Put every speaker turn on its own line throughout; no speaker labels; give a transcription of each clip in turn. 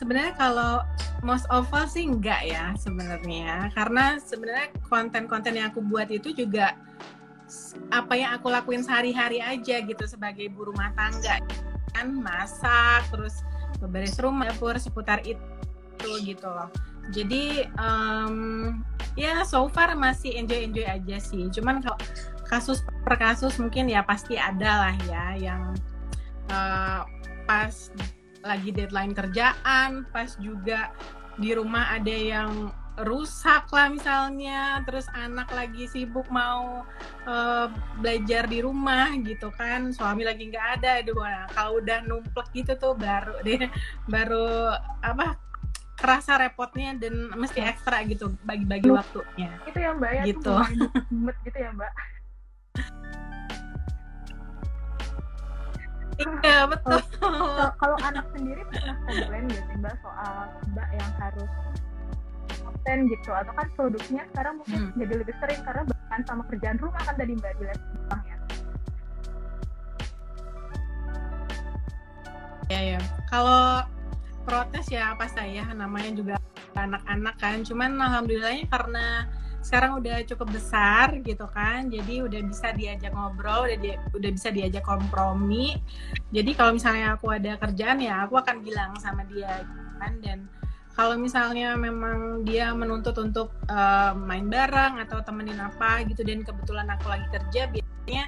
sebenarnya kalau most of all sih enggak ya sebenarnya, karena sebenarnya konten-konten yang aku buat itu juga apa yang aku lakuin sehari-hari aja gitu sebagai ibu rumah tangga, kan masak, terus beberes rumah, dapur, seputar itu gitu loh. Jadi ya so far masih enjoy aja sih. Cuman kalau kasus per kasus mungkin ya pasti ada lah ya yang pas lagi deadline kerjaan, pas juga di rumah ada yang rusak lah misalnya, terus anak lagi sibuk mau belajar di rumah gitu kan, suami lagi nggak ada, aduh, nah, kalau udah numplek gitu tuh baru apa kerasa repotnya dan mesti ekstra gitu bagi-bagi waktunya.
Itu ya Mbak ya,
gitu.
Gemet gitu ya Mbak.
Iya betul.
Kalau anak sendiri pernah komplain gak sih Mbak soal Mbak yang harus konten gitu, atau kan produksinya sekarang mungkin jadi lebih sering karena bahkan sama kerjaan rumah kan tadi Mbak bilang ya.
Ya. Kalau protes ya apa saya, namanya juga anak-anak kan. Cuman alhamdulillahnya karena sekarang udah cukup besar gitu kan, jadi udah bisa diajak ngobrol, udah bisa diajak kompromi. Jadi kalau misalnya aku ada kerjaan ya aku akan bilang sama dia kan, dan kalau misalnya memang dia menuntut untuk main bareng atau temenin apa gitu dan kebetulan aku lagi kerja, biasanya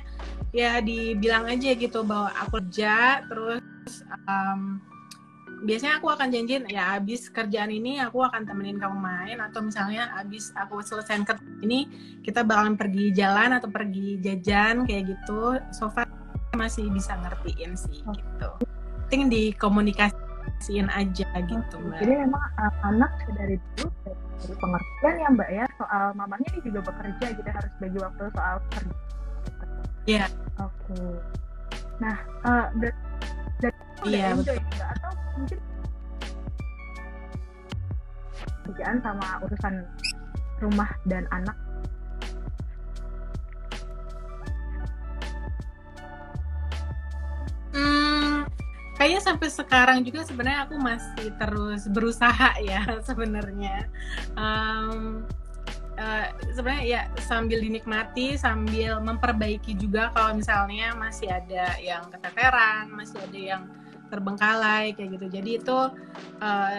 ya dibilang aja gitu bahwa aku kerja, terus biasanya aku akan janjiin ya abis kerjaan ini aku akan temenin kamu main, atau misalnya abis aku selesai kerja ini kita bakalan pergi jalan atau pergi jajan kayak gitu. So far masih bisa ngertiin sih gitu. Penting dikomunikasiin aja gitu Mbak.
Jadi memang anak dari dulu dari pengertian ya Mbak ya soal mamanya ini juga bekerja, gitu harus bagi waktu soal kerja.
Iya.
Oke. Nah,
iya
enjoy Mbak, atau mungkin kerjaan sama urusan rumah dan anak?
Kayaknya sampai sekarang juga sebenarnya aku masih terus berusaha ya sebenarnya. Sebenarnya ya sambil dinikmati, sambil memperbaiki juga kalau misalnya masih ada yang keteteran, masih ada yang terbengkalai kayak gitu. Jadi itu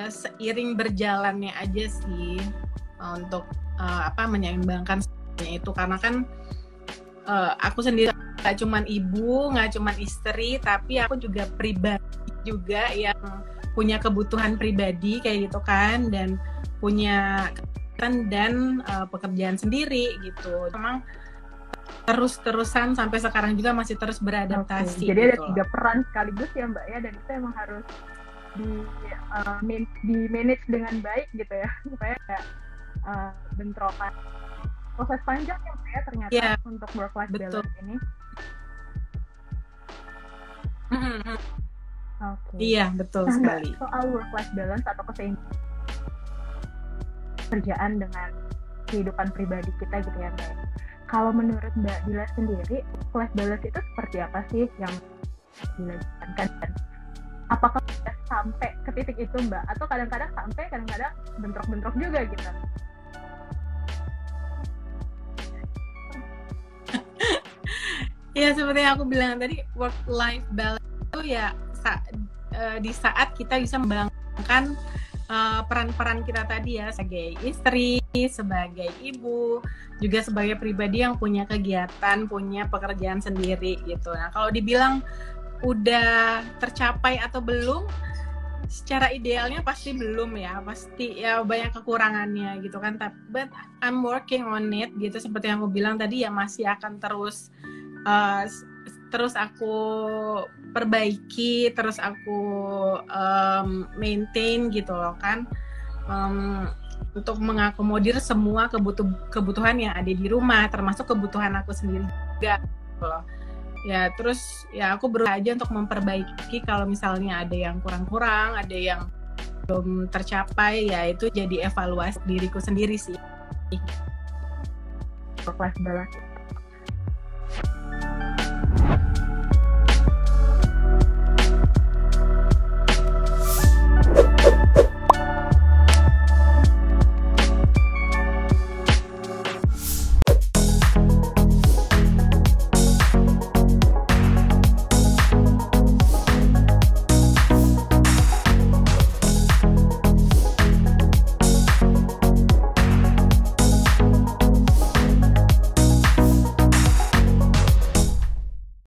seiring berjalannya aja sih untuk menyeimbangkan itu, karena kan aku sendiri nggak cuman ibu, nggak cuman istri, tapi aku juga pribadi juga yang punya kebutuhan pribadi kayak gitu kan, dan punya dan pekerjaan sendiri gitu. Memang terus-terusan sampai sekarang juga masih terus beradaptasi.
Jadi
gitu.
ada 3 peran sekaligus ya Mbak ya, dan itu emang harus di manage dengan baik gitu ya, supaya kayak bentrokan. Proses panjang ya Mbak ya ternyata untuk work life balance ini.
Iya betul sekali.
Soal work life balance atau keseimbangan kerjaan dengan kehidupan pribadi kita gitu ya Mbak. Kalau menurut Mbak Dila sendiri, work life balance itu seperti apa sih yang dilakukan, dan apakah sudah sampai ke titik itu Mbak, atau kadang-kadang sampai, kadang-kadang bentrok-bentrok juga gitu?
Ya seperti yang aku bilang tadi, work life balance itu ya di saat kita bisa membangun peran-peran kita tadi ya, sebagai istri, sebagai ibu, juga sebagai pribadi yang punya kegiatan, punya pekerjaan sendiri gitu. Nah kalau dibilang udah tercapai atau belum, secara idealnya pasti belum ya, pasti ya banyak kekurangannya gitu kan, but I'm working on it gitu. Seperti yang aku bilang tadi ya, masih akan terus aku perbaiki, terus aku maintain gitu loh kan, untuk mengakomodir semua kebutuhan yang ada di rumah, termasuk kebutuhan aku sendiri juga gitu loh. Ya terus ya aku berusaha aja untuk memperbaiki kalau misalnya ada yang kurang-kurang, ada yang belum tercapai, ya itu jadi evaluasi diriku sendiri sih.
Work life balance